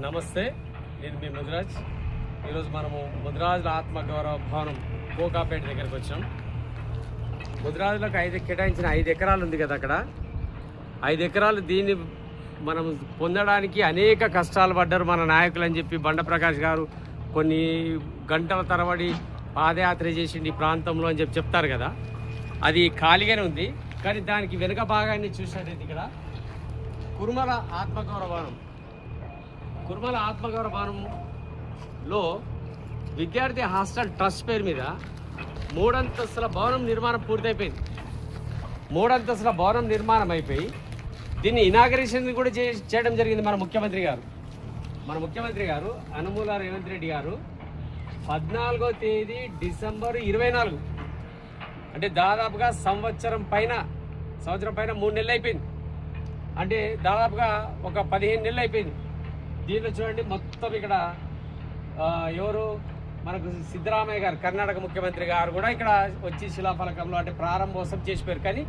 నమస్తే, నేను మీ ముదిరాజ్. ఈరోజు మనము ముదిరాజుల ఆత్మగౌరవ భవనం కోకాపేట దగ్గరికి వచ్చాం. ముదిరాజులకు కేటాయించిన 5 ఎకరాలు ఉంది కదా, అక్కడ 5 ఎకరాలు. దీన్ని మనం పొందడానికి అనేక కష్టాలు పడ్డారు మన నాయకులు అని చెప్పి బండ ప్రకాష్ గారు కొన్ని గంటల తరబడి పాదయాత్ర చేసింది ఈ ప్రాంతంలో అని చెప్తారు కదా. అది ఖాళీగానే ఉంది, కానీ దానికి వెనుక భాగాన్ని చూసినట్టయితే ఇక్కడ కుర్మల ఆత్మగౌరవ భవనం, కుర్మల ఆత్మగౌరవ భవనంలో విద్యార్థి హాస్టల్ ట్రస్ట్ పేరు మీద 3 అంతస్తుల భవనం నిర్మాణం పూర్తయిపోయింది. 3 అంతస్తుల భవనం నిర్మాణం అయిపోయి దీన్ని ఇనాగరేషన్ కూడా చేయడం జరిగింది మన ముఖ్యమంత్రి గారు అనుమూల రేవంత్ రెడ్డి గారు 14వ తేదీ డిసెంబర్ 24, అంటే దాదాపుగా సంవత్సరం పైన 3 నెలలు అయిపోయింది. అంటే దాదాపుగా ఒక 15 నెలలు అయిపోయింది. దీంట్లో చూడండి, మొత్తం ఇక్కడ ఎవరు మనకు సిద్ధరామయ్య గారు, కర్ణాటక ముఖ్యమంత్రి గారు కూడా ఇక్కడ వచ్చి శిలాఫలకంలో అంటే ప్రారంభోత్సవం చేసిపోయారు, కానీ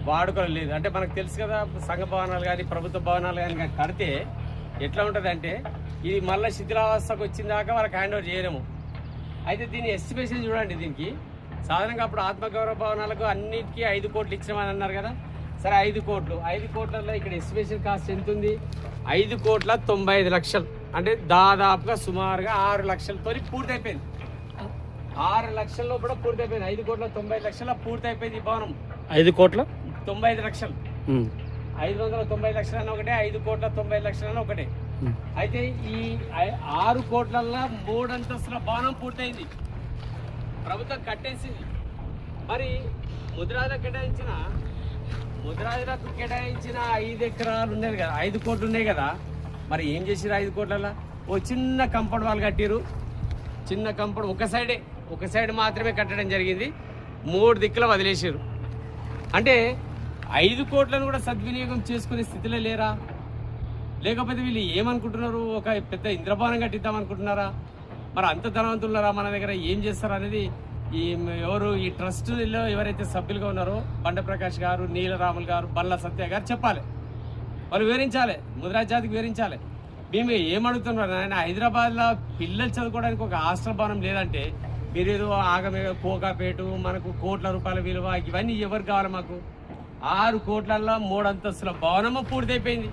వాడుకోలేదు. అంటే మనకు తెలుసు కదా, సంఘ భవనాలు కానీ ప్రభుత్వ భవనాలు కానీ కడితే ఎట్లా ఉంటుంది అంటే ఇది మళ్ళీ శిథిలావస్థకు వచ్చిన దాకా వాళ్ళకి హ్యాండ్ ఓవర్ చేయలేము. అయితే దీని ఎస్టిమేషన్ చూడండి. దీనికి సాధారణంగా అప్పుడు ఆత్మగౌరవ భవనాలకు అన్నిటికీ 5 కోట్లు ఇచ్చామని అన్నారు కదా. సరే, 5 కోట్లలో ఇక్కడ ఎస్టిమేషన్ కాస్ట్ ఎంత ఉంది? 5,95,00,000, అంటే దాదాపుగా సుమారుగా 6 లక్షలతో పూర్తయిపోయింది. 6 లక్షల్లో కూడా పూర్తయిపోయింది. 5,90,00,000 పూర్తయిపోయింది ఈ భవనం. 5,95,00,000, 590,00,000 అని ఒకటే, 5,90,00,000 అని ఒకటే. అయితే ఈ 6 కోట్లలో 3 అంతస్తుల భవనం పూర్తయింది, ప్రభుత్వం కట్టేసింది. మరి ముదిరాజులకు కేటాయించిన 5 ఎకరాలు ఉన్నాయి కదా, 5 కోట్లు ఉన్నాయి కదా. మరి ఏం చేసిరు 5 కోట్లలో? ఓ చిన్న కంపౌండ్ వాళ్ళు కట్టిరు. చిన్న కంపౌండ్ ఒక సైడ్ మాత్రమే కట్టడం జరిగింది, 3 దిక్కులు వదిలేసారు. అంటే 5 కోట్లను కూడా సద్వినియోగం చేసుకునే స్థితిలో లేరా? లేకపోతే వీళ్ళు ఏమనుకుంటున్నారు, ఒక పెద్ద ఇంద్రభవనం కట్టిద్దాం అనుకుంటున్నారా? మరి అంత ధనవంతులున్నారా మన దగ్గర? ఏం చేస్తారు అనేది ఈ ట్రస్ట్లో ఎవరైతే సభ్యులుగా ఉన్నారో బండ ప్రకాష్ గారు, నీలరాములు గారు, బల్ల సత్య గారు చెప్పాలి, వాళ్ళు వివరించాలి, ముదిరాజ్ జాతికి వివరించాలి. మేము ఏమడుగుతున్నారు ఆయన, హైదరాబాద్లో పిల్లలు చదువుకోవడానికి ఒక హాస్టల్ భవనం లేదంటే మీరు ఏదో ఆగమే కోకాపేట మనకు కోట్ల రూపాయల విలువ, ఇవన్నీ ఎవరు కావాలి మాకు? 6 కోట్లలో 3 అంతస్తుల భవనము పూర్తయిపోయింది.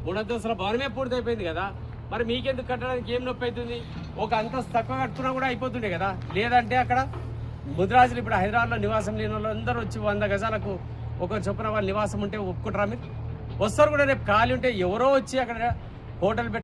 3 అంతస్తుల భవనమే పూర్తయిపోయింది కదా. మరి మీకెందుకు కట్టడానికి ఏం నొప్పి అవుతుంది? ఒక అంతస్తు తక్కువ కట్టుకున్నా కూడా అయిపోతుండే కదా. లేదంటే అక్కడ ముదిరాజులు ఇప్పుడు హైదరాబాద్లో నివాసం లేని వాళ్ళు అందరూ వచ్చి 100 గజాలకు ఒకరు చొప్పున వాళ్ళు నివాసం ఉంటే ఒప్పుకుంటారా? మీరు వస్తారు కూడా, రేపు ఖాళీ ఉంటే ఎవరో వచ్చి అక్కడ హోటల్